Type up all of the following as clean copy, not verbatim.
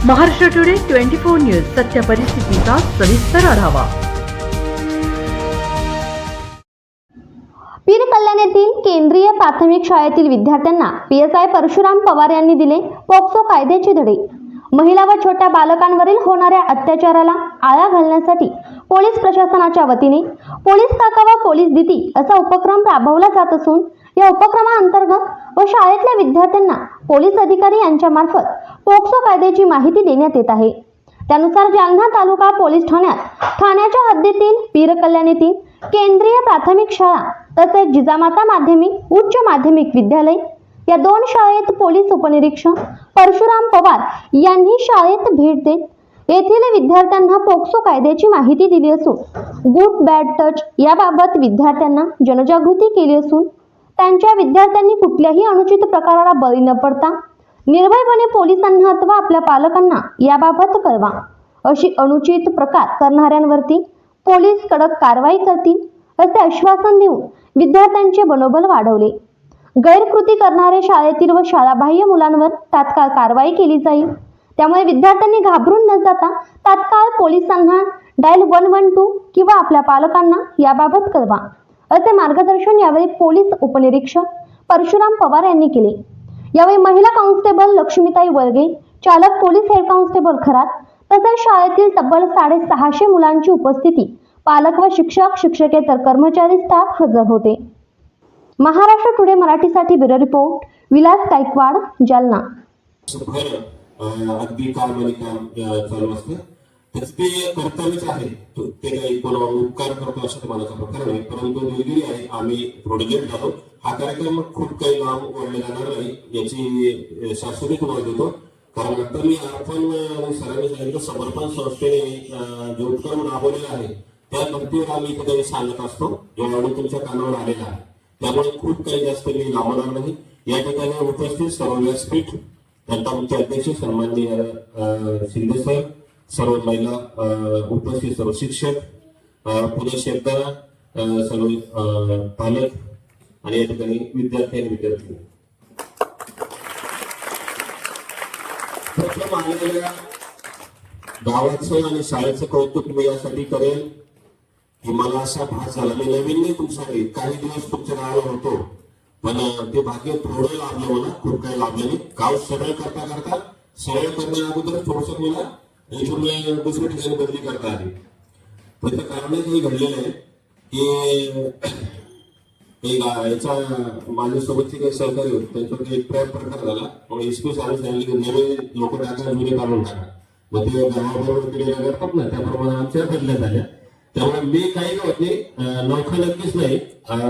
Maharashtra today 24 news सत्य परिस्थितीचा सविस्तर आढावा। पीर कल्याण येथील केंद्रीय प्राथमिक शाळेतील विद्यार्थ्यांना पीएसआय परशुराम पवार यांनी दिले पोक्सो कायद्याचे धडे। महिला व छोट्या बालकांवरील होणाऱ्या अत्याचाराला आळा घालण्यासाठी पोलीस प्रशासनाच्या वतीने पोलीस काका व पोलीस दीदी असा उपक्रम राबवला जात असून या उपक्रमाअंतर्गत व शाळेतल्या विद्यार्थ्यांना पोलीस अधिकारी यांच्यामार्फत पोक्सो कायद्याची माहिती देण्यात येत आहे। त्यानुसार जालना तालुका पोलीस ठाण्याच्या हद्दीतील पीर कल्याण येथील केंद्रीय प्राथमिक शाळा तसेच जिजामाता माध्यमिक उच्च माध्यमिक विद्यालय या दोन शाळेत पोलीस उपनिरीक्षक परशुराम पवार यांनी शाळेत भेट देत येथील विद्यार्थ्यांना पोक्सो कायद्याची माहिती दिली असून गुड बॅड टच याबाबत विद्यार्थ्यांना जनजागृती केली असून त्यांच्या विद्यार्थ्यांनी कुठल्याही अनुचित प्रकाराला बळी न पडता निर्भयपणे पोलिसांना अथवा आपल्या पालकांना याबाबत कळवा। अशी अनुचित प्रकार करणाऱ्यांवरती पोलीस कडक कारवाई करतील असे आश्वासन देऊन विद्यार्थ्यांचे मनोबल वाढवले। गैरकृती करणारे शाळेतील व शाळाबाह्य मुलांवर तात्काळ कारवाई केली जाईल। त्यामुळे विद्यार्थ्यांनी घाबरून न जाता तात्काळ पोलिसांना डायल 112 किंवा आपल्या पालकांना याबाबत कळवा असे मार्गदर्शन यावेळी पोलीस उपनिरीक्षक परशुराम पवार यांनी केले। यावेळी महिला कॉन्स्टेबल लक्ष्मीताई वळगे, चालक पोलीस हेड कॉन्स्टेबल खरात तसेच शाळेतील तब्बल 650 मुलांची उपस्थिती, पालक व शिक्षक शिक्षकेतर कर्मचारी स्टाफ हजर होते। महाराष्ट्र टुडे मराठीसाठी ब्युरो रिपोर्ट विलास गायकवाड, जालना। अगदी काम चालू असतं त्याच ते कर्तव्यच आहे, ते काही कोणा उपकार करतो असं म्हणायचा प्रकार नाही, परंतु दिलगिरी आहे। आम्ही थोडे लेट झालो। हा कार्यक्रम खूप काही लांब ओढले जाणार नाही याची शाश्वती तुम्हाला देतो, कारण आता मी आपण सरांनी सांगितलं समर्पण संस्थेने जो उपक्रम राबवलेला आहे त्या धर्तीवर आम्ही इथे काही सांगत असतो जेव्हा तुमच्या कानावर आलेला आहे, त्यामुळे खूप काही जास्त मी लांबणार नाही। या ठिकाणी उपस्थित सर्व व्यासपीठ जनता मुख्य अध्यक्ष सन्माननीय शिंदे सर, सर्व महिला उपस्थित सर्व शिक्षक, पुणे शेतकरा, सर्व पालक आणि या ठिकाणी विद्यार्थी आणि विद्यार्थी प्रथम आलेल्या गावाचं आणि शाळेचं कौतुक मी यासाठी करेल की मला असा भास झाला, मी नवीन नाही तुमच्याकडे काही दिवस तुमच्या गावाला होतो, पण ते भाग्य थोडं लाभलं मला, खूप काही लाभलं नाही। गाव सरळ करता करता सरळ करण्या अगोदर थोडस मला इथून दुसऱ्या ठिकाणी बदली करता आली। त्याचं कारणच हे घडलेलं आहे की याचा माझ्यासोबतचे काही सहकारी होते त्यांच्याकडे एक प्रकार झाला, मग एसपी साहेब सांगितले नवीन लोक टाका जुने काढून टाका, मग ते गावाबरोबर तिकडे करतात ना त्याप्रमाणे आमच्या बदल्या झाल्या। त्यामुळे मी काही होते नौखा नक्कीच नाही,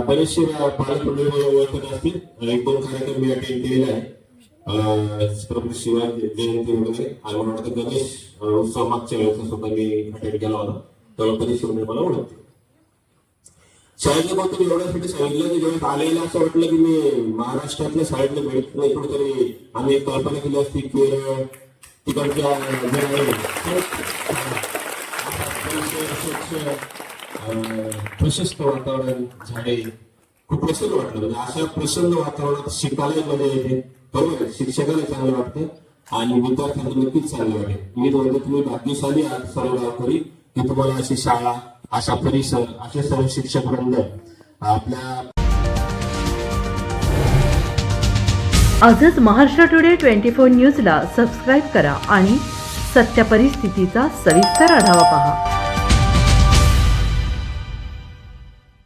बरेचसे पालक मंडळी मला ओळखत असतील, 1-2 कार्यक्रम मी अटेंड केलेला आहे, छत्रपती शिवाजी जयंती वगैरे आणि मला वाटतं गणेश उत्सव मागच्या वेळेचा सुद्धा मी अटेंड केला होता, तेव्हा बरेचसे मंडळी मला ओळखते। शाळेतल्या बाबतीत एवढ्यासाठी सांगितलं की जेव्हा आलेलं असं वाटलं की मी महाराष्ट्रातल्या शाळेतले भेटत नाही, कुठेतरी आम्ही एक कल्पना केली असती की तिकडच्या प्रशस्त वातावरण, झाडे, खूप प्रसन्न वाटलं। म्हणजे अशा प्रसन्न वातावरणात शिकायला मजा येते, बरोबर आहे, शिक्षकाला चांगलं वाटतं आणि विद्यार्थ्यांना नक्कीच चांगलं वाटेल। मी म्हणतो तुम्ही भाग्यशाली आहात सर्व गावकरी की तुम्हाला अशी शाळा, असा परिसर, असे सर्व शिक्षक वृंद आपल्या। आजच महाराष्ट्र टुडे 24 न्यूजला सबस्क्राईब करा आणि सत्य परिस्थितीचा सविस्तर आढावा पहा।